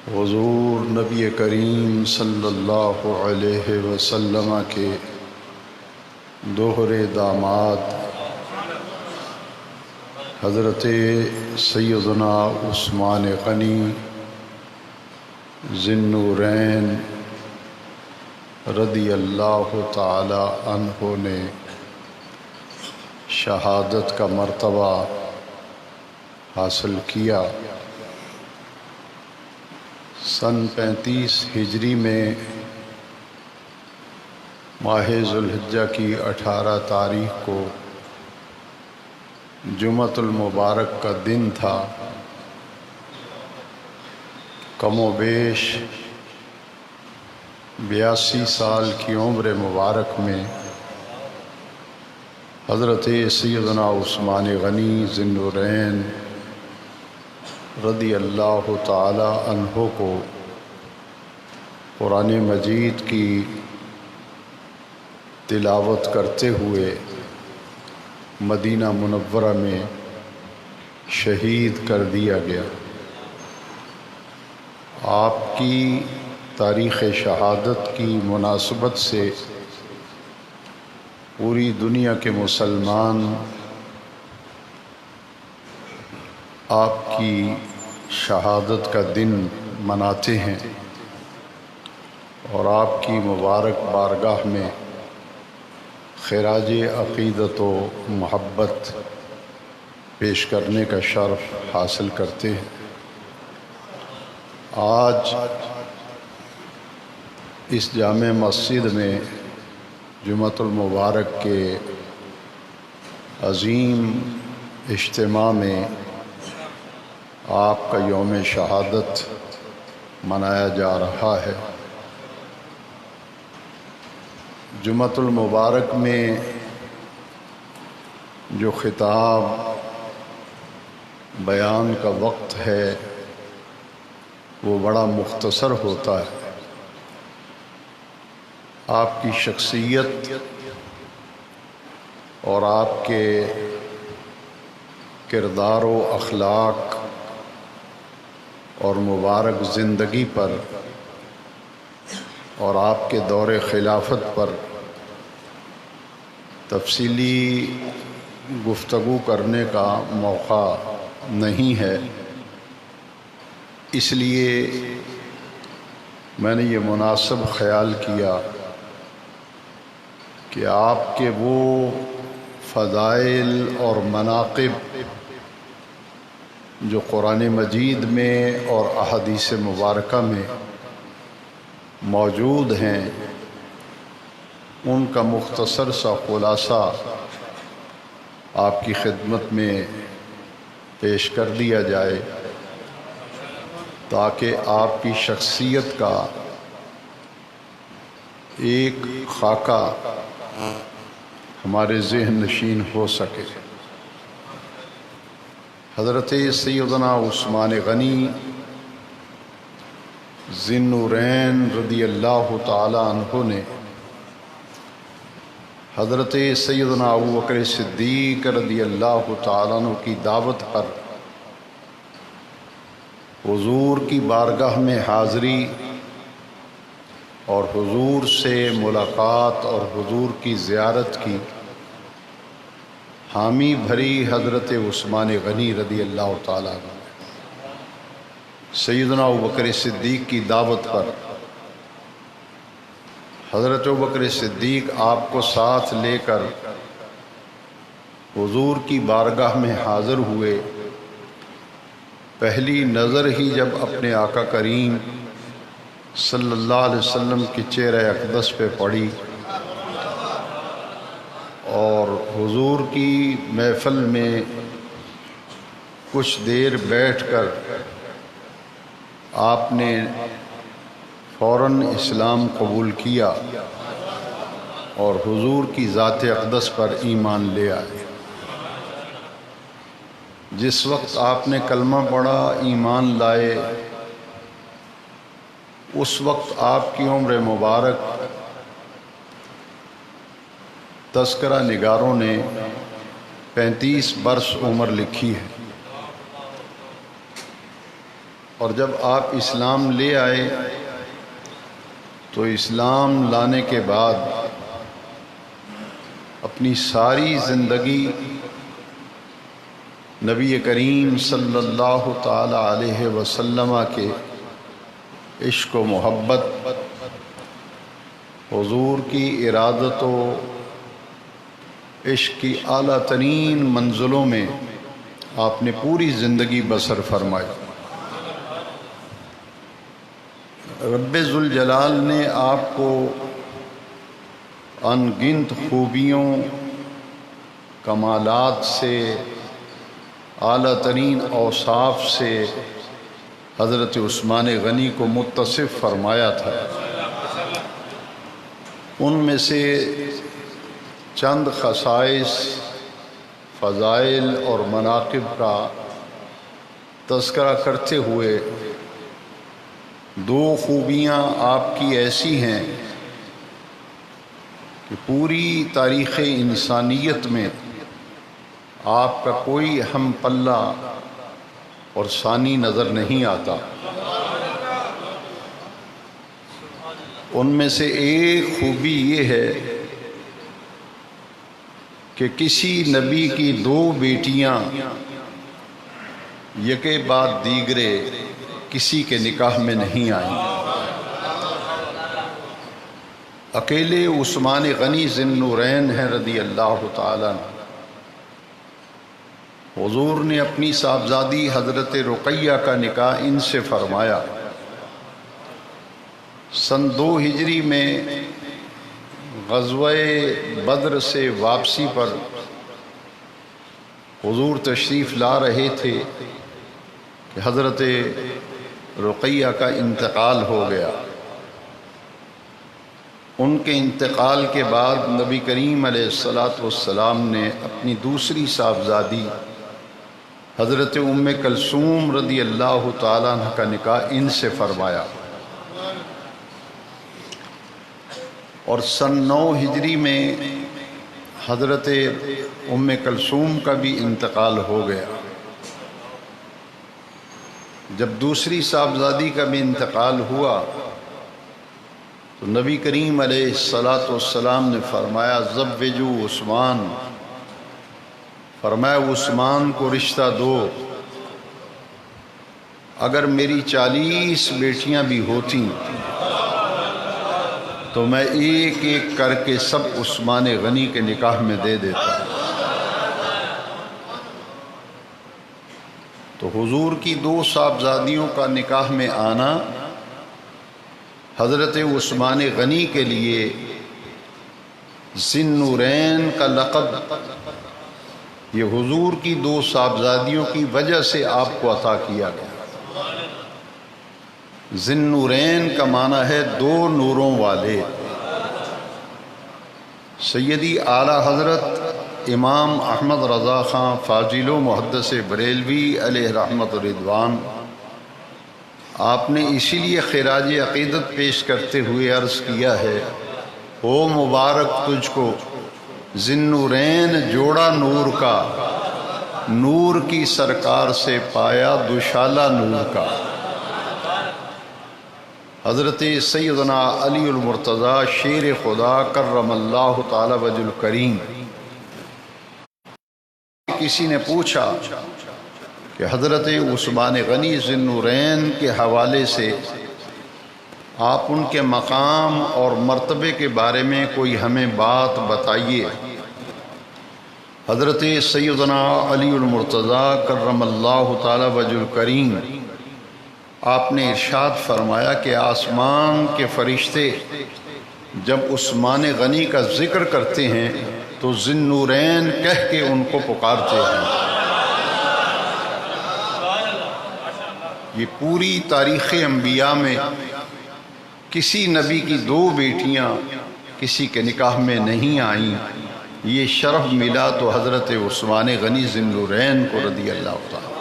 حضور نبی کریم صلی اللہ علیہ وسلم کے دوہرے داماد حضرت سیدنا عثمان غنی ذی النورین رضی اللہ تعالی عنہ نے شہادت کا مرتبہ حاصل کیا۔ سن 35 ہجری میں ماہ ذوالحجہ کی 18 تاریخ کو جمعۃ المبارک کا دن تھا۔ کم و بیش 82 سال کی عمر مبارک میں حضرت سیدنا عثمان غنی ذی النورین رضی اللہ تعالی عنہ کو قرآن مجید کی تلاوت کرتے ہوئے مدینہ منورہ میں شہید کر دیا گیا۔ آپ کی تاریخ شہادت کی مناسبت سے پوری دنیا کے مسلمان آپ کی شہادت کا دن مناتے ہیں اور آپ کی مبارک بارگاہ میں خراج عقیدت و محبت پیش کرنے کا شرف حاصل کرتے ہیں۔ آج اس جامع مسجد میں جمعۃ المبارک کے عظیم اجتماع میں آپ کا یوم شہادت منایا جا رہا ہے۔ جمعۃ المبارک میں جو خطاب بیان کا وقت ہے وہ بڑا مختصر ہوتا ہے۔ آپ کی شخصیت اور آپ کے کردار و اخلاق اور مبارک زندگی پر اور آپ کے دور خلافت پر تفصیلی گفتگو کرنے کا موقع نہیں ہے، اس لیے میں نے یہ مناسب خیال کیا کہ آپ کے وہ فضائل اور مناقب جو قرآن مجید میں اور احادیث مبارکہ میں موجود ہیں ان کا مختصر سا خلاصہ آپ کی خدمت میں پیش کر دیا جائے تاکہ آپ کی شخصیت کا ایک خاکہ ہمارے ذہن نشین ہو سکے۔ حضرت سیدنا عثمان غنی ذی النورین رضی اللہ تعالی عنہ نے حضرت سیدنا ابوبکر صدیق رضی اللہ تعالی عنہ کی دعوت پر حضور کی بارگاہ میں حاضری اور حضور سے ملاقات اور حضور کی زیارت کی حامی بھری حضرت عثمان غنی رضی اللہ تعالیٰ عنہ سیدنا ابوبکر صدیق کی دعوت پر حضرت ابوبکر صدیق آپ کو ساتھ لے کر حضور کی بارگاہ میں حاضر ہوئے۔ پہلی نظر ہی جب اپنے آقا کریم صلی اللہ علیہ وسلم کی چہرہ اقدس پہ پڑی اور حضور کی محفل میں کچھ دیر بیٹھ کر آپ نے فوراً اسلام قبول کیا اور حضور کی ذات اقدس پر ایمان لے آئے۔ جس وقت آپ نے کلمہ پڑھا، ایمان لائے، اس وقت آپ کی عمر مبارک تذکرہ نگاروں نے 35 برس عمر لکھی ہے۔ اور جب آپ اسلام لے آئے تو اسلام لانے کے بعد اپنی ساری زندگی نبی کریم صلی اللہ تعالی علیہ وسلم کے عشق و محبت، حضور کی ارادت و عشق کی اعلیٰ ترین منزلوں میں آپ نے پوری زندگی بسر فرمائی۔ رب ذوالجلال نے آپ کو ان گنت خوبیوں، کمالات سے، اعلیٰ ترین اوصاف سے حضرت عثمان غنی کو متصف فرمایا تھا۔ ان میں سے چند خصائص، فضائل اور مناقب کا تذکرہ کرتے ہوئے دو خوبیاں آپ کی ایسی ہیں کہ پوری تاریخ انسانیت میں آپ کا کوئی ہم پلہ اور ثانی نظر نہیں آتا۔ ان میں سے ایک خوبی یہ ہے کہ کسی نبی کی دو بیٹیاں یکے بعد دیگرے کسی کے نکاح میں نہیں آئیں۔ اکیلے عثمان غنی ذی النورین ہیں رضی اللہ تعالیٰ عنہ۔ حضور نے اپنی صاحبزادی حضرت رقیہ کا نکاح ان سے فرمایا۔ سن 2 ہجری میں غزوہ بدر سے واپسی پر حضور تشریف لا رہے تھے کہ حضرت رقیہ کا انتقال ہو گیا۔ ان کے انتقال کے بعد نبی کریم علیہ السلام نے اپنی دوسری صاحبزادی حضرت ام کلثوم رضی اللہ تعالیٰ عنہ کا نکاح ان سے فرمایا، اور سن 9 ہجری میں حضرت ام کلثوم کا بھی انتقال ہو گیا۔ جب دوسری صاحبزادی کا بھی انتقال ہوا تو نبی کریم علیہ السلام نے فرمایا زوجوا عثمان، فرمایا عثمان کو رشتہ دو۔ اگر میری 40 بیٹیاں بھی ہوتی تو میں ایک ایک کر کے سب عثمان غنی کے نکاح میں دے دیتا۔ تو حضور کی 2 صاحبزادیوں کا نکاح میں آنا حضرت عثمان غنی کے لیے ذی النورین کا لقب یہ حضور کی 2 صاحبزادیوں کی وجہ سے آپ کو عطا کیا گیا۔ ذی النورین کا معنی ہے 2 نوروں والے۔ سیدی اعلیٰ حضرت امام احمد رضا خان فاضل و محدث بریلوی علیہ رحمت و رضوان، آپ نے اسی لیے خراج عقیدت پیش کرتے ہوئے عرض کیا ہے، او مبارک تجھ کو ذی النورین جوڑا نور کا، نور کی سرکار سے پایا دوشالہ نور کا۔ حضرت سیدنا علی المرتضیٰ شیر خدا کرم اللہ تعالی وجہ الکریم، کسی نے پوچھا کہ حضرت عثمان غنی ذی النورین کے حوالے سے آپ ان کے مقام اور مرتبے کے بارے میں کوئی ہمیں بات بتائیے۔ حضرت سیدنا علی المرتضیٰ کرم اللہ تعالی وجہ الکریم آپ نے ارشاد فرمایا کہ آسمان کے فرشتے جب عثمان غنی کا ذکر کرتے ہیں تو ذی النورین کہہ کے ان کو پکارتے ہیں۔ یہ پوری تاریخ انبیاء میں کسی نبی کی 2 بیٹیاں کسی کے نکاح میں نہیں آئیں، یہ شرف ملا تو حضرت عثمان غنی ذی النورین کو رضی اللہ تعالیٰ۔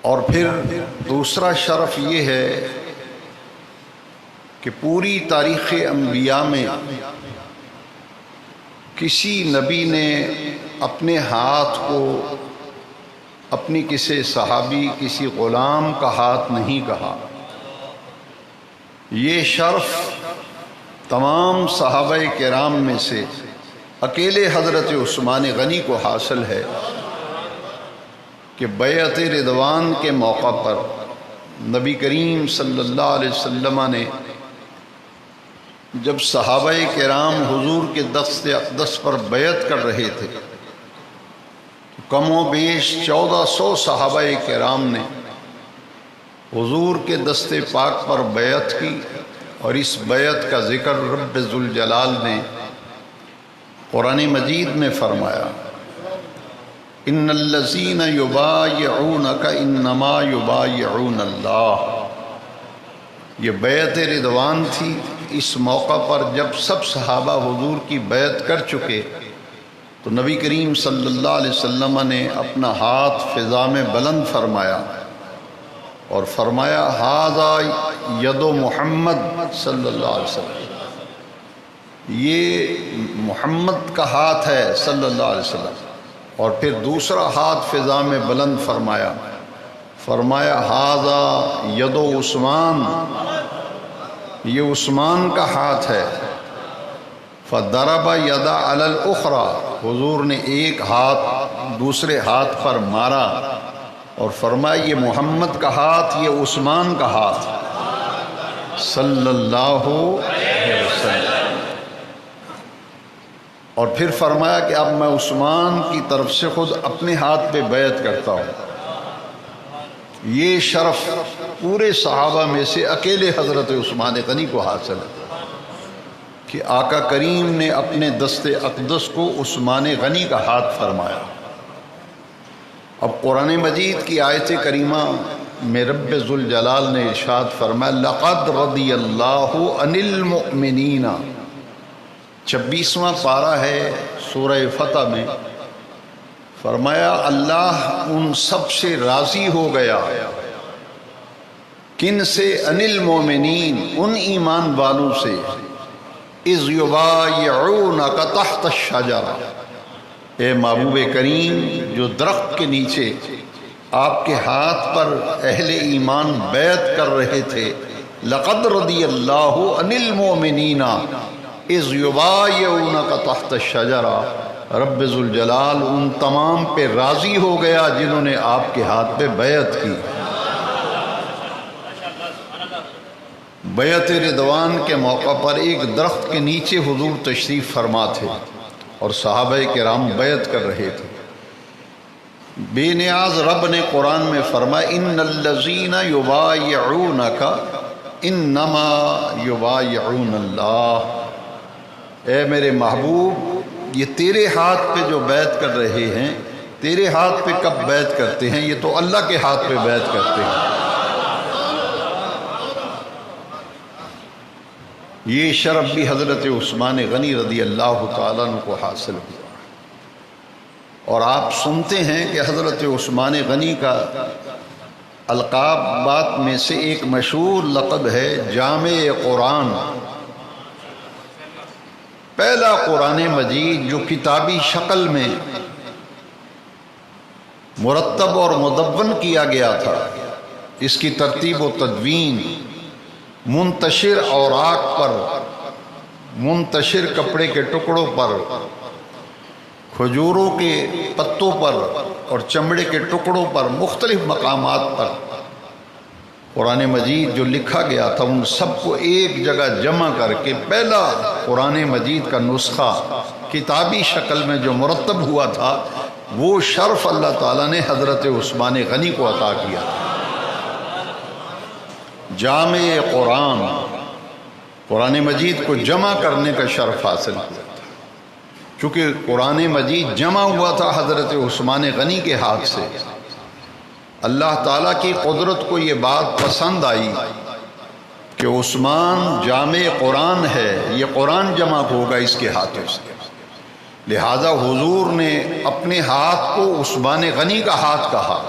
اور پھر دوسرا شرف یہ ہے کہ پوری تاریخ انبیاء میں کسی نبی نے اپنے ہاتھ کو اپنی کسی صحابی کسی غلام کا ہاتھ نہیں کہا۔ یہ شرف تمام صحابہ کرام میں سے اکیلے حضرت عثمان غنی کو حاصل ہے کہ بیعت رضوان کے موقع پر نبی کریم صلی اللہ علیہ وسلم نے جب صحابہ کرام حضور کے دست اقدس پر بیعت کر رہے تھے، کم و بیش 1400 صحابہ کرام نے حضور کے دست پاک پر بیعت کی، اور اس بیعت کا ذکر رب ذوالجلال نے قرآن مجید میں فرمایا، ان الذین یبایعونک انما یبایعون اللہ۔ یہ بیعت رضوان تھی۔ اس موقع پر جب سب صحابہ حضور کی بیعت کر چکے تو نبی کریم صلی اللہ علیہ وسلم نے اپنا ہاتھ فضا میں بلند فرمایا اور فرمایا، ھذا ید محمد صلی اللہ علیہ وسلم، یہ محمد کا ہاتھ ہے صلی اللہ علیہ وسلم۔ اور پھر دوسرا ہاتھ فضا میں بلند فرمایا، ھذا ید عثمان، یہ عثمان کا ہاتھ ہے۔ فضرب ید علی الاخری، حضور نے ایک ہاتھ دوسرے ہاتھ پر مارا اور فرمایا، یہ محمد کا ہاتھ، یہ عثمان کا ہاتھ صلی اللہ علیہ وسلم۔ اور پھر فرمایا کہ اب میں عثمان کی طرف سے خود اپنے ہاتھ پہ بیعت کرتا ہوں۔ یہ شرف پورے صحابہ میں سے اکیلے حضرت عثمان غنی کو حاصل ہے کہ آقا کریم نے اپنے دست اقدس کو عثمان غنی کا ہاتھ فرمایا۔ اب قرآن مجید کی آیت کریمہ میں رب ذوالجلال نے ارشاد فرمایا، لقد رضی اللہ عن المؤمنین، 26واں پارہ ہے سورہ فتح میں، فرمایا اللہ ان سب سے راضی ہو گیا۔ کن سے؟ عن المؤمنین، ان ایمان والوں سے، اذ یبایعونک تحت الشجرہ، اے محبوب کریم جو درخت کے نیچے آپ کے ہاتھ پر اہل ایمان بیعت کر رہے تھے۔ لقد رضی اللہ عن المؤمنین اذ یبایعونک تحت الشجرہ، رب ذوالجلال ان تمام پہ راضی ہو گیا جنہوں نے آپ کے ہاتھ پہ بیعت کی۔ بیعت رضوان کے موقع پر ایک درخت کے نیچے حضور تشریف فرما تھے اور صحابہ کرام بیعت کر رہے تھے۔ بے نیاز رب نے قرآن میں فرمایا، ان الذین یبایعونک انما یبایعون اللہ، اے میرے محبوب یہ تیرے ہاتھ پہ جو بیعت کر رہے ہیں، تیرے ہاتھ پہ کب بیعت کرتے ہیں؟ یہ تو اللہ کے ہاتھ پہ بیعت کرتے ہیں۔ یہ شرف بھی حضرت عثمان غنی رضی اللہ تعالیٰ عنہ کو حاصل ہوا۔ اور آپ سنتے ہیں کہ حضرت عثمان غنی کا القابات میں سے ایک مشہور لقب ہے جامع قرآن، پہلا قرآن مجید جو کتابی شکل میں مرتب اور مدون کیا گیا تھا۔ اس کی ترتیب و تدوین منتشر اوراق پر، منتشر کپڑے کے ٹکڑوں پر، کھجوروں کے پتوں پر اور چمڑے کے ٹکڑوں پر، مختلف مقامات پر قرآن مجید جو لکھا گیا تھا ان سب کو ایک جگہ جمع کر کے پہلا قرآن مجید کا نسخہ کتابی شکل میں جو مرتب ہوا تھا، وہ شرف اللہ تعالیٰ نے حضرت عثمان غنی کو عطا کیا۔ جامع قرآن، قرآن مجید کو جمع کرنے کا شرف حاصل کیا تھا۔ چونکہ قرآن مجید جمع ہوا تھا حضرت عثمان غنی کے ہاتھ سے، اللہ تعالیٰ کی قدرت کو یہ بات پسند آئی کہ عثمان جامع قرآن ہے، یہ قرآن جمع ہوگا اس کے ہاتھوں سے، لہذا حضور نے اپنے ہاتھ کو عثمان غنی کا ہاتھ کہا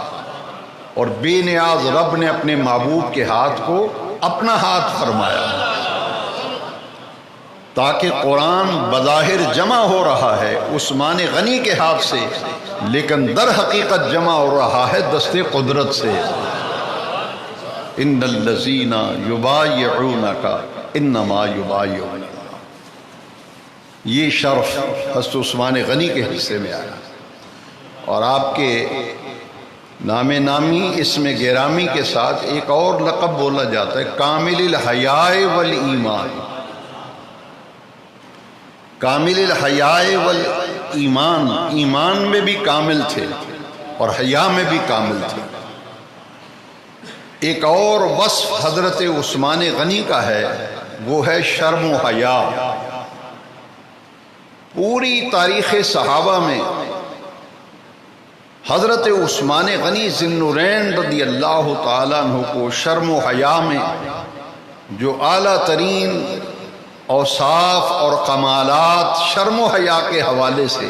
اور بے نیاز رب نے اپنے محبوب کے ہاتھ کو اپنا ہاتھ فرمایا۔ تاکہ قرآن بظاہر جمع ہو رہا ہے عثمان غنی کے ہاتھ سے، لیکن در حقیقت جمع ہو رہا ہے دست قدرت سے۔ ان الذین یبایعونک انما یبایعون، یہ شرف حضرت عثمان غنی کے حصے میں آیا، اور آپ کے نام نامی اسم گرامی کے ساتھ ایک اور لقب بولا جاتا ہے، کامل الحیاء والایمان۔ کامل الحیاء والایمان، ایمان میں بھی کامل تھے اور حیا میں بھی کامل تھے۔ ایک اور وصف حضرت عثمان غنی کا ہے، وہ ہے شرم و حیا۔ پوری تاریخ صحابہ میں حضرت عثمان غنی ذی النورین رضی اللہ تعالیٰ عنہ کو شرم و حیا میں جو اعلیٰ ترین اوصاف اور کمالات شرم و حیا کے حوالے سے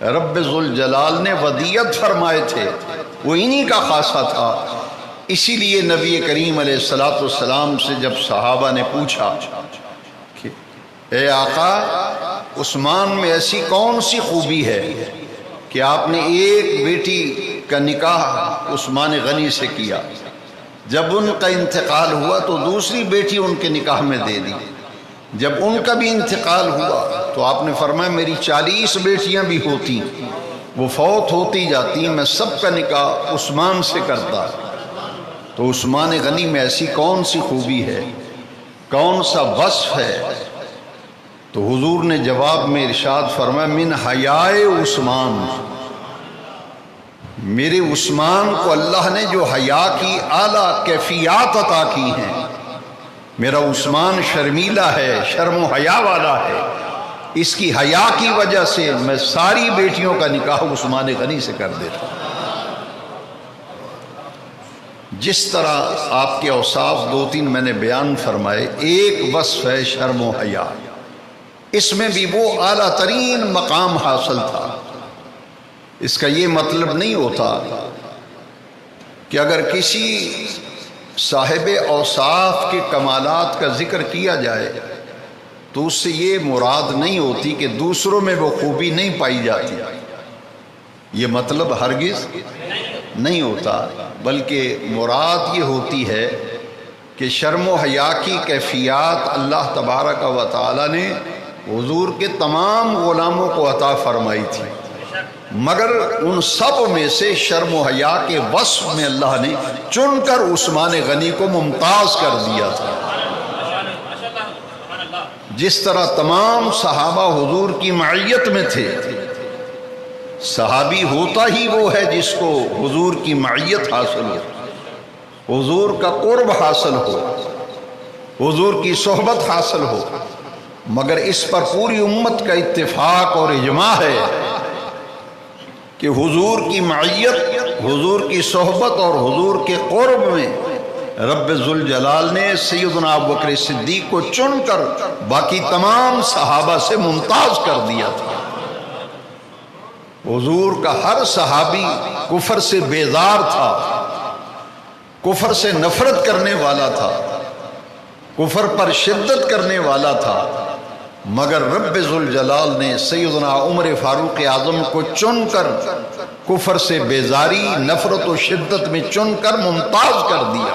رب ذوالجلال نے ودیت فرمائے تھے، وہ انہی کا خاصہ تھا۔ اسی لیے نبی کریم علیہ السلام سے جب صحابہ نے پوچھا کہ اے آقا، عثمان میں ایسی کون سی خوبی ہے کہ آپ نے ایک بیٹی کا نکاح عثمان غنی سے کیا، جب ان کا انتقال ہوا تو دوسری بیٹی ان کے نکاح میں دے دی، جب ان کا بھی انتقال ہوا تو آپ نے فرمایا میری 40 بیٹیاں بھی ہوتی، وہ فوت ہوتی جاتی، میں سب کا نکاح عثمان سے کرتا، تو عثمان غنی میں ایسی کون سی خوبی ہے، کون سا وصف ہے؟ تو حضور نے جواب میں ارشاد فرمایا من حیاء عثمان، میرے عثمان کو اللہ نے جو حیا کی اعلیٰ کیفیات عطا کی ہیں، میرا عثمان شرمیلا ہے، شرم و حیا والا ہے، اس کی حیا کی وجہ سے میں ساری بیٹیوں کا نکاح عثمان غنی سے کر دیتا ہوں۔ جس طرح آپ کے اوصاف 2-3 میں نے بیان فرمائے، ایک وصف ہے شرم و حیا، اس میں بھی وہ اعلیٰ ترین مقام حاصل تھا۔ اس کا یہ مطلب نہیں ہوتا کہ اگر کسی صاحب اوصاف کے کمالات کا ذکر کیا جائے تو اس سے یہ مراد نہیں ہوتی کہ دوسروں میں وہ خوبی نہیں پائی جاتی، یہ مطلب ہرگز نہیں ہوتا، بلکہ مراد یہ ہوتی ہے کہ شرم و حیا کی کیفیات اللہ تبارک و تعالی نے حضور کے تمام غلاموں کو عطا فرمائی تھی، مگر ان سب میں سے شرم و حیا کے وصف میں اللہ نے چن کر عثمان غنی کو ممتاز کر دیا تھا۔ جس طرح تمام صحابہ حضور کی معیت میں تھے، صحابی ہوتا ہی وہ ہے جس کو حضور کی معیت حاصل ہو، حضور کا قرب حاصل ہو، حضور کی صحبت حاصل ہو، مگر اس پر پوری امت کا اتفاق اور اجماع ہے کہ حضور کی معیت، حضور کی صحبت اور حضور کے قرب میں رب ذوالجلال نے سیدنا ابوبکر صدیق کو چن کر باقی تمام صحابہ سے ممتاز کر دیا تھا۔ حضور کا ہر صحابی کفر سے بیزار تھا، کفر سے نفرت کرنے والا تھا، کفر پر شدت کرنے والا تھا، مگر رب ذوالجلال نے سیدنا عمر فاروق اعظم کو چن کر کفر سے بیزاری، نفرت و شدت میں چن کر ممتاز کر دیا۔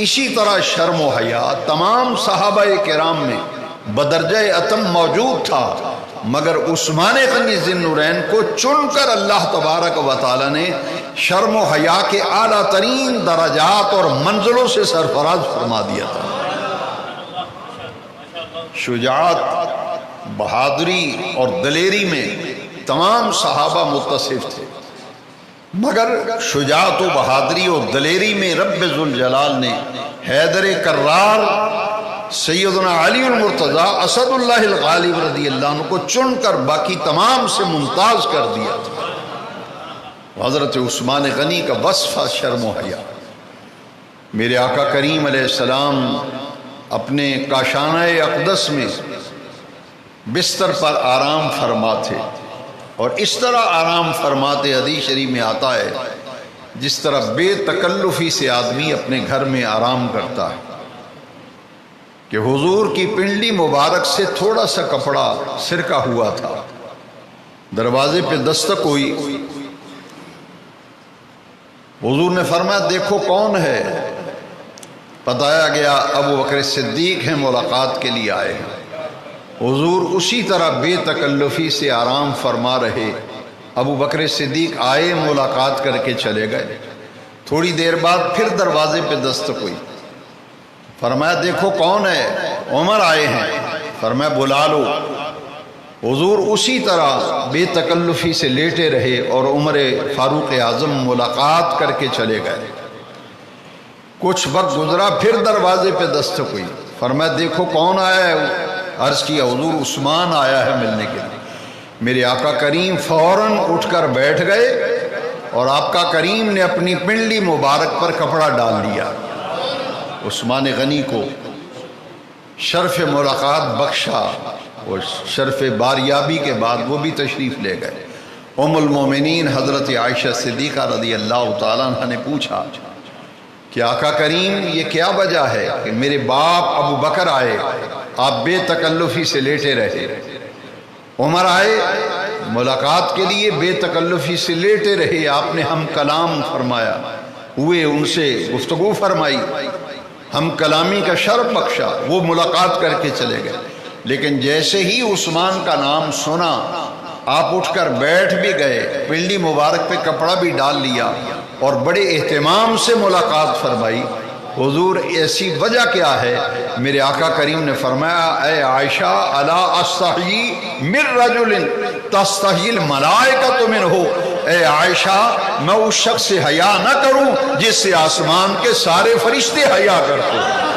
اسی طرح شرم و حیا تمام صحابہ کرام میں بدرجہ اتم موجود تھا، مگر عثمان غنی ذی النورین کو چن کر اللہ تبارک و تعالی نے شرم و حیا کے اعلیٰ ترین درجات اور منزلوں سے سرفراز فرما دیا تھا۔ شجاعت، بہادری اور دلیری میں تمام صحابہ متصف تھے، مگر شجاعت و بہادری اور دلیری میں رب ذوالجلال نے حیدر کرار سیدنا علی المرتضی اسد اللہ الغالب رضی اللہ عنہ کو چن کر باقی تمام سے ممتاز کر دیا تھا۔ حضرت عثمان غنی کا وصف شرم و حیا۔ میرے آقا کریم علیہ السلام اپنے کاشانہ اقدس میں بستر پر آرام فرماتے، اور اس طرح آرام فرماتے حدیث شریف میں آتا ہے جس طرح بے تکلفی سے آدمی اپنے گھر میں آرام کرتا ہے۔ کہ حضور کی پنڈلی مبارک سے تھوڑا سا کپڑا سرکا ہوا تھا. دروازے پہ دستک ہوئی. حضور نے فرمایا دیکھو کون ہے. بتایا گیا ابو بکر صدیق ہیں، ملاقات کے لیے آئے ہیں. حضور اسی طرح بے تکلفی سے آرام فرما رہے. ابو بکر صدیق آئے، ملاقات کر کے چلے گئے. تھوڑی دیر بعد پھر دروازے پہ دستک ہوئی. فرمایا دیکھو کون ہے. عمر آئے ہیں. فرمایا بلا لو. حضور اسی طرح بے تکلفی سے لیٹے رہے اور عمر فاروق اعظم ملاقات کر کے چلے گئے. کچھ وقت گزرا، پھر دروازے پہ دستک ہوئی. فرمایا دیکھو کون آیا ہے. عرض کیا حضور عثمان آیا ہے ملنے کے لیے. میرے آقا کریم فوراً اٹھ کر بیٹھ گئے اور آقا کریم نے اپنی پنڈلی مبارک پر کپڑا ڈال دیا. عثمان غنی کو شرف ملاقات بخشا اور شرف باریابی کے بعد وہ بھی تشریف لے گئے. ام المومنین حضرت عائشہ صدیقہ رضی اللہ تعالیٰ عنہ نے پوچھا کہ آقا کریم یہ کیا وجہ ہے کہ میرے باپ ابو بکر آئے، آپ بے تکلفی سے لیٹے رہے. عمر آئے ملاقات کے لیے، بے تکلفی سے لیٹے رہے. آپ نے ہم کلام فرمایا، ہوئے ان سے گفتگو فرمائی، ہم کلامی کا شرف بخشا. وہ ملاقات کر کے چلے گئے. لیکن جیسے ہی عثمان کا نام سنا آپ اٹھ کر بیٹھ بھی گئے، پنڈلی مبارک پہ کپڑا بھی ڈال لیا اور بڑے اہتمام سے ملاقات فرمائی. حضور ایسی وجہ کیا ہے؟ میرے آقا کریم نے فرمایا اے عائشہ الا استحیی من رجل تستحیی الملائکۃ منہ. اے عائشہ میں اس شخص سے حیا نہ کروں جس سے آسمان کے سارے فرشتے حیا کرتے ہیں.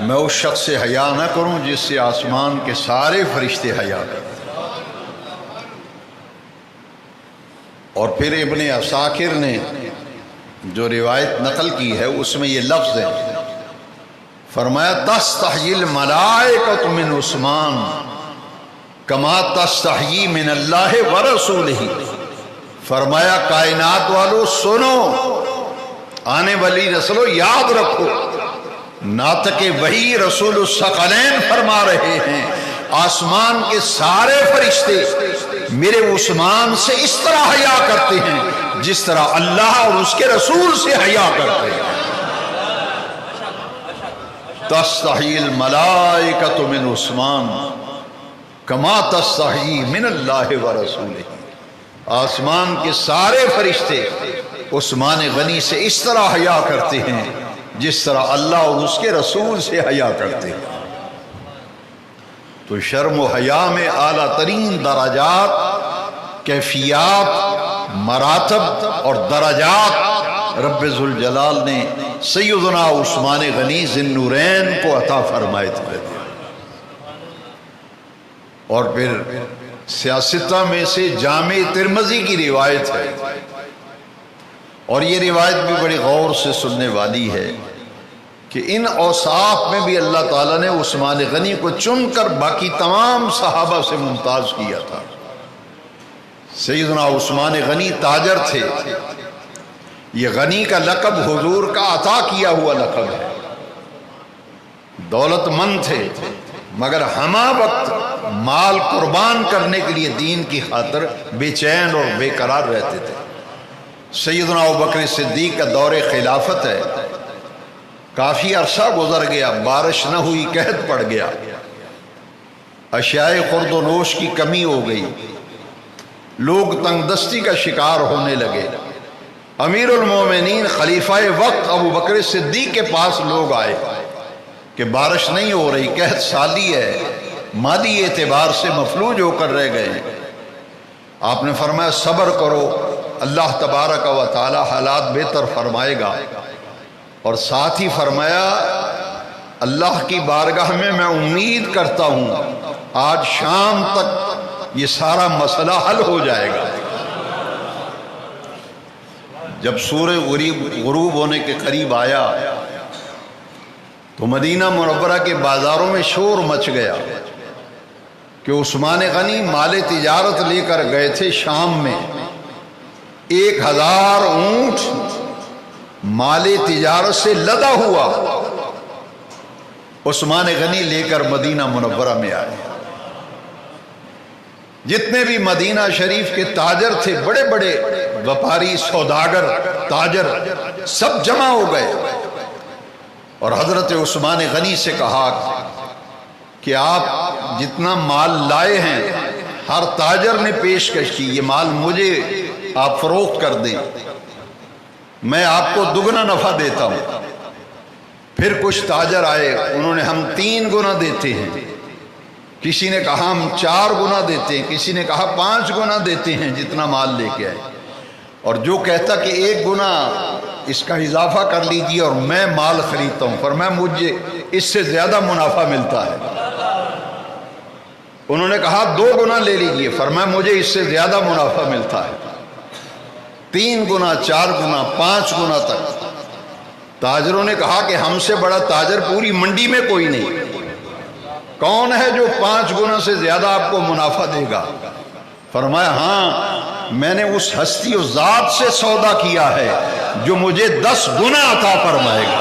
میں اس شخص سے حیا نہ کروں جس سے آسمان کے سارے فرشتے حیا کریں. اور پھر ابن عساکر نے جو روایت نقل کی ہے اس میں یہ لفظ ہے، فرمایا تستحیی الملائکۃ من عثمان کما تستحیی من اللہ ورسولہ. فرمایا کائنات والو سنو، آنے والی نسلوں یاد رکھو، ناطق وحی رسول الثقلین فرما رہے ہیں آسمان کے سارے فرشتے میرے عثمان سے اس طرح حیا کرتے ہیں جس طرح اللہ اور اس کے رسول سے حیا کرتے ہیں. تستحیی الملائکۃ من عثمان کما تستحیی من اللہ ورسولہ. آسمان کے سارے فرشتے عثمان غنی سے اس طرح حیا کرتے ہیں جس طرح اللہ اور اس کے رسول سے حیا کرتے ہیں. تو شرم و حیا میں اعلیٰ ترین درجات، کیفیات، مراتب اور درجات رب ذوالجلال نے سیدنا عثمان غنی ذی النورین کو عطا فرمائے تھے. اور پھر سیاستہ میں سے جامع ترمذی کی روایت ہے، اور یہ روایت بھی بڑی غور سے سننے والی ہے کہ ان اوصاف میں بھی اللہ تعالیٰ نے عثمان غنی کو چن کر باقی تمام صحابہ سے ممتاز کیا تھا. سیدنا عثمان غنی تاجر تھے. یہ غنی کا لقب حضور کا عطا کیا ہوا لقب ہے. دولت مند تھے مگر ہمہ وقت مال قربان کرنے کے لیے دین کی خاطر بے چین اور بے قرار رہتے تھے. سیدنا ابوبکر صدیق کا دور خلافت ہے. کافی عرصہ گزر گیا، بارش نہ ہوئی، قحط پڑ گیا، اشیاء خورد و نوش کی کمی ہو گئی، لوگ تنگ دستی کا شکار ہونے لگے. امیر المومنین خلیفہ وقت ابو بکر صدیق کے پاس لوگ آئے کہ بارش نہیں ہو رہی، قحط سالی ہے، مادی اعتبار سے مفلوج ہو کر رہ گئے. آپ نے فرمایا صبر کرو، اللہ تبارک و تعالی حالات بہتر فرمائے گا. اور ساتھ ہی فرمایا اللہ کی بارگاہ میں امید کرتا ہوں آج شام تک یہ سارا مسئلہ حل ہو جائے گا. جب سورج غروب ہونے کے قریب آیا تو مدینہ منورہ کے بازاروں میں شور مچ گیا کہ عثمان غنی مال تجارت لے کر گئے تھے شام میں، 1000 اونٹ مال تجارت سے لدا ہوا عثمان غنی لے کر مدینہ منورہ میں آئے۔ جتنے بھی مدینہ شریف کے تاجر تھے، بڑے بڑے وپاری، سوداگر، تاجر، سب جمع ہو گئے اور حضرت عثمان غنی سے کہا کہ آپ جتنا مال لائے ہیں ہر تاجر نے پیشکش کی، یہ مال مجھے آپ فروخت کر دیں، میں آپ کو دگنا نفع دیتا ہوں۔ پھر کچھ تاجر آئے، انہوں نے ہم 3 گنا دیتے ہیں، کسی نے کہا ہم 4 گنا دیتے ہیں، کسی نے کہا 5 گنا دیتے ہیں جتنا مال لے کے آئے، اور جو کہتا کہ 1 گنا اس کا اضافہ کر لیجیے اور میں مال خریدتا ہوں، فرمایا مجھے اس سے زیادہ منافع ملتا ہے۔ انہوں نے کہا 2 گنا لے لیجیے، فرمایا مجھے اس سے زیادہ منافع ملتا ہے۔ 3 گنا، 4 گنا، 5 گنا تک تاجروں نے کہا کہ ہم سے بڑا تاجر پوری منڈی میں کوئی نہیں، کون ہے جو 5 گنا سے زیادہ آپ کو منافع دے گا؟ فرمایا ہاں، میں نے اس ہستی و ذات سے سودا کیا ہے جو مجھے 10 گنا عطا فرمائے گا۔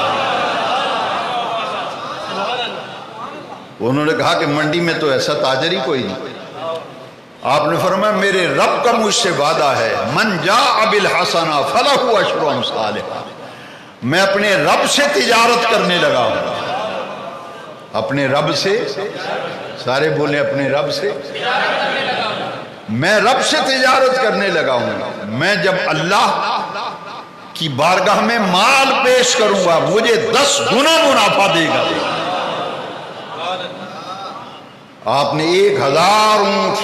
انہوں نے کہا کہ منڈی میں تو ایسا تاجر ہی کوئی نہیں۔ آپ نے فرمایا میرے رب کا مجھ سے وعدہ ہے، من جاء بالحسنہ فلہ عشر امثالھا، میں اپنے رب سے تجارت کرنے لگا ہوں، اپنے رب سے، سارے بولیں اپنے رب سے، میں رب سے تجارت کرنے لگا ہوں۔ میں جب اللہ کی بارگاہ میں مال پیش کروں گا مجھے 10 گنا منافع دے گا۔ آپ نے 1000 اونٹ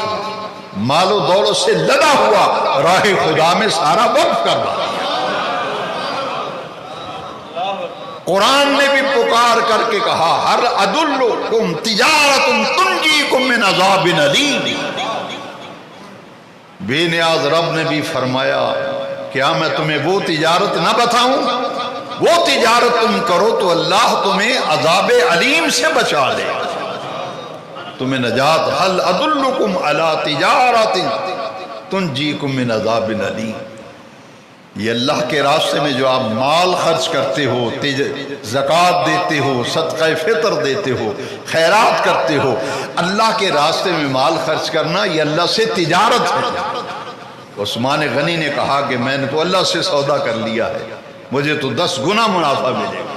مال و دولت سے لدا ہوا راہ خدا میں سارا وقف کر رہا۔ قرآن نے بھی پکار کر کے کہا ہر ادلکم تجارت تنجیکم من عذاب علیم، بے نیاز رب نے بھی فرمایا کیا میں تمہیں وہ تجارت نہ بتاؤں؟ وہ تجارت تم کرو تو اللہ تمہیں عذاب علیم سے بچا لے، تمہیں نجات۔ هل ادلکم علی تجارت تنجیکم من عذاب علیم، یہ اللہ کے راستے میں جو آپ مال خرچ کرتے ہو، زکوٰۃ دیتے ہو، صدقہ فطر دیتے ہو، خیرات کرتے ہو، اللہ کے راستے میں مال خرچ کرنا یہ اللہ سے تجارت ہے۔ عثمان غنی نے کہا کہ میں نے تو اللہ سے سودا کر لیا ہے، مجھے تو 10 گنا منافع ملے گا۔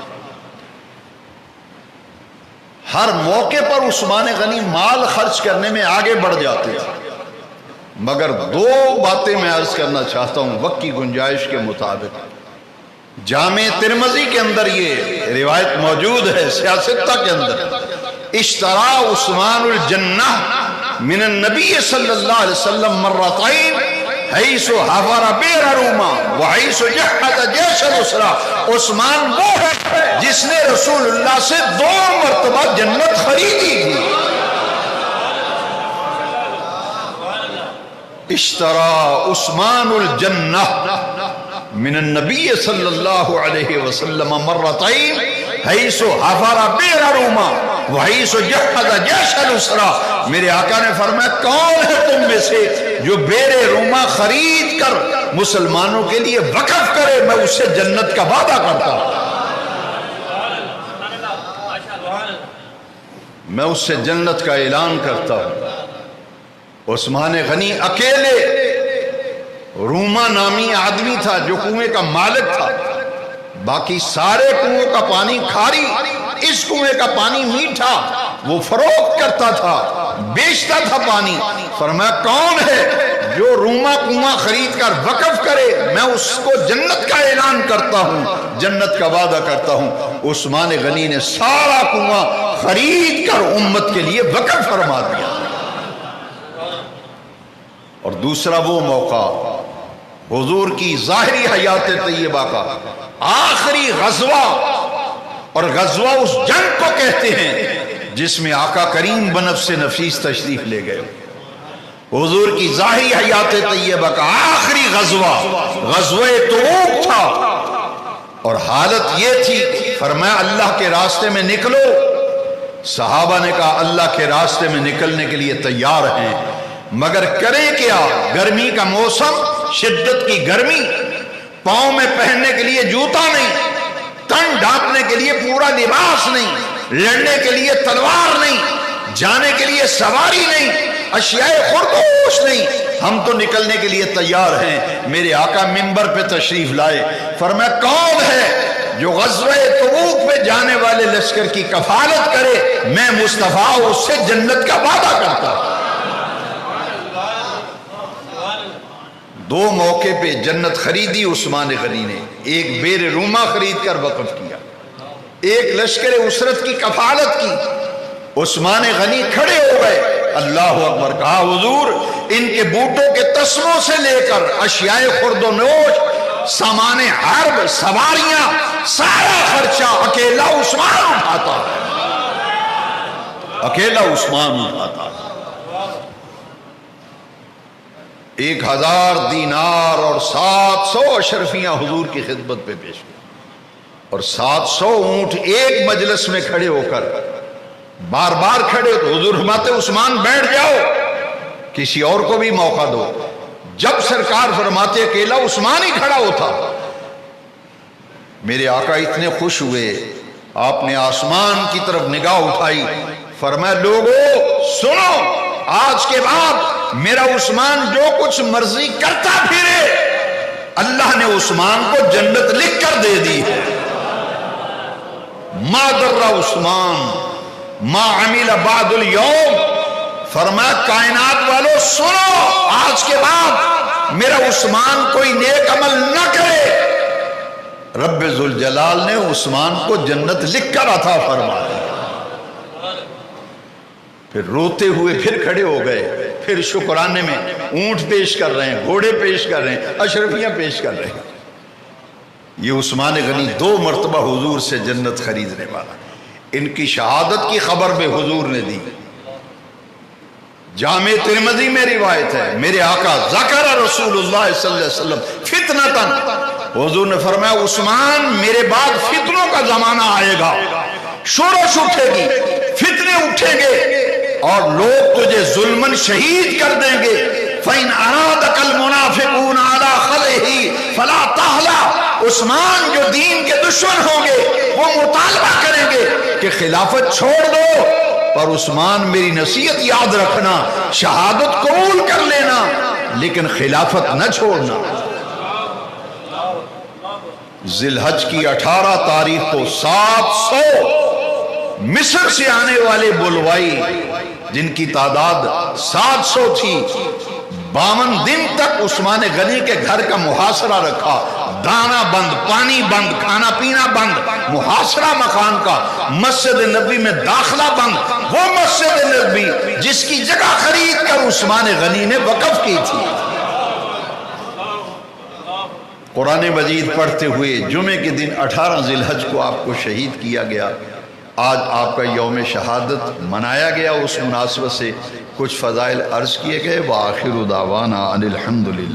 ہر موقع پر عثمان غنی مال خرچ کرنے میں آگے بڑھ جاتے تھے، مگر 2 باتیں میں عرض کرنا چاہتا ہوں وقت کی گنجائش کے مطابق۔ جامع ترمذی کے اندر یہ روایت موجود ہے، سیاستہ کے اندر، اشترا عثمان الجنہ من النبی صلی اللہ علیہ وسلم مرتين حیث حفر بئر روما وحیث جہز جیش الاسرا۔ عثمان وہ ہے جس نے رسول اللہ سے 2 مرتبہ جنت خریدی تھی۔ اشترا عثمان الجنہ من النبی صلی اللہ علیہ وسلم مرتين حیث حفر بئر روما وحیث جہز جیش الاسرا۔ میرے آقا نے فرمایا کون ہے تم میں سے جو بئر روما خرید کر مسلمانوں کے لیے وقف کرے، میں اس سے جنت کا وعدہ کرتا ہوں، میں اس سے جنت کا اعلان کرتا ہوں۔ عثمان غنی اکیلے، روما نامی آدمی تھا جو کنویں کا مالک تھا، باقی سارے کنویں کا پانی کھاری، اس کنویں کا پانی میٹھا، وہ فروخت کرتا تھا، بیچتا تھا پانی۔ فرمایا کون ہے جو روما کنواں خرید کر وقف کرے، میں اس کو جنت کا اعلان کرتا ہوں، جنت کا وعدہ کرتا ہوں۔ عثمان غنی نے سارا کنواں خرید کر امت کے لیے وقف فرما دیا۔ اور دوسرا وہ موقع حضور کی ظاہری حیات طیبہ کا آخری غزوہ، اور غزوہ اس جنگ کو کہتے ہیں جس میں آقا کریم بنفس نفیس تشریف لے گئے۔ حضور کی ظاہری حیات طیبہ کا آخری غزوہ غزوہ تبوک تھا۔ اور حالت یہ تھی، فرمایا اللہ کے راستے میں نکلو۔ صحابہ نے کہا اللہ کے راستے میں نکلنے کے لیے تیار ہیں، مگر کریں کیا؟ گرمی کا موسم، شدت کی گرمی، پاؤں میں پہننے کے لیے جوتا نہیں، تن ڈھانپنے کے لیے پورا لباس نہیں، لڑنے کے لیے تلوار نہیں، جانے کے لیے سواری نہیں، اشیاء خردوش نہیں، ہم تو نکلنے کے لیے تیار ہیں۔ میرے آقا منبر پہ تشریف لائے، فرمایا کون ہے جو غزوہ تبوک پہ جانے والے لشکر کی کفالت کرے؟ میں مصطفیٰ اس سے جنت کا وعدہ کرتا ہوں۔ دو موقع پہ جنت خریدی عثمان غنی نے، ایک بیر روما خرید کر وقف کیا، ایک لشکر اسرت کی کفالت کی۔ عثمان غنی کھڑے ہو گئے، اللہ اکبر کہا، حضور ان کے بوٹوں کے تسموں سے لے کر اشیاء خرد و نوش، سامان حرب، سواریاں، سارا خرچہ اکیلا عثمان اٹھاتا، اکیلا عثمان اٹھاتا۔ 1000 دینار اور 700 اشرفیاں حضور کی خدمت پہ پیش کی، اور 700 اونٹ ایک مجلس میں کھڑے ہو کر، بار بار کھڑے تو حضور فرماتے عثمان بیٹھ جاؤ، کسی اور کو بھی موقع دو۔ جب سرکار فرماتے اکیلا عثمان ہی کھڑا ہوتا، میرے آقا اتنے خوش ہوئے، آپ نے آسمان کی طرف نگاہ اٹھائی، فرمایا لوگو سنو، آج کے بعد میرا عثمان جو کچھ مرضی کرتا پھرے، اللہ نے عثمان کو جنت لکھ کر دے دی ہے۔ ما در عثمان ما عمل بعد اليوم، فرمایا کائنات والو سنو، آج کے بعد میرا عثمان کوئی نیک عمل نہ کرے، رب ذوالجلال نے عثمان کو جنت لکھ کر عطا فرما دی۔ پھر روتے ہوئے پھر کھڑے ہو گئے، پھر شکرانے میں اونٹ پیش کر رہے ہیں، گھوڑے پیش کر رہے ہیں، اشرفیاں پیش کر رہے ہیں۔ یہ عثمان غنی 2 مرتبہ حضور سے جنت خریدنے والا، ان کی شہادت کی خبر بھی حضور نے دی۔ جامع ترمذی میں روایت ہے، میرے آقا ذکر رسول اللہ صلی اللہ علیہ وسلم فتنتن، حضور نے فرمایا عثمان میرے بعد فتنوں کا زمانہ آئے گا، شورش اٹھے گی، فتنے اٹھیں گے، اور لوگ تجھے ظلمن شہید کر دیں گے۔ فَإِنْ أَرَادَكَ الْمُنَافِقُونَ عَلَىٰ خَلْعِهِ فَلَا تَحْلَى، عثمان جو دین کے دشمن ہوں گے وہ مطالبہ کریں گے کہ خلافت چھوڑ دو، پر عثمان میری نصیحت یاد رکھنا، شہادت قبول کر لینا لیکن خلافت نہ چھوڑنا۔ ذی الحج کی 18 تاریخ کو 700 مصر سے آنے والے بلوائی، جن کی تعداد 700 تھی، 52 دن تک عثمان غنی کے گھر کا محاصرہ رکھا، دانا بند، پانی بند، کھانا پینا بند، محاصرہ مکان کا، مسجد نبوی میں داخلہ بند، وہ مسجد نبوی جس کی جگہ خرید کر عثمان غنی نے وقف کی تھی۔ قرآن مجید پڑھتے ہوئے جمعے کے دن 18 ذی الحج کو آپ کو شہید کیا گیا۔ آج آپ کا یوم شہادت منایا گیا، اس مناسبت سے کچھ فضائل عرض کیے گئے۔ وآخر دعوانا ان الحمدللہ۔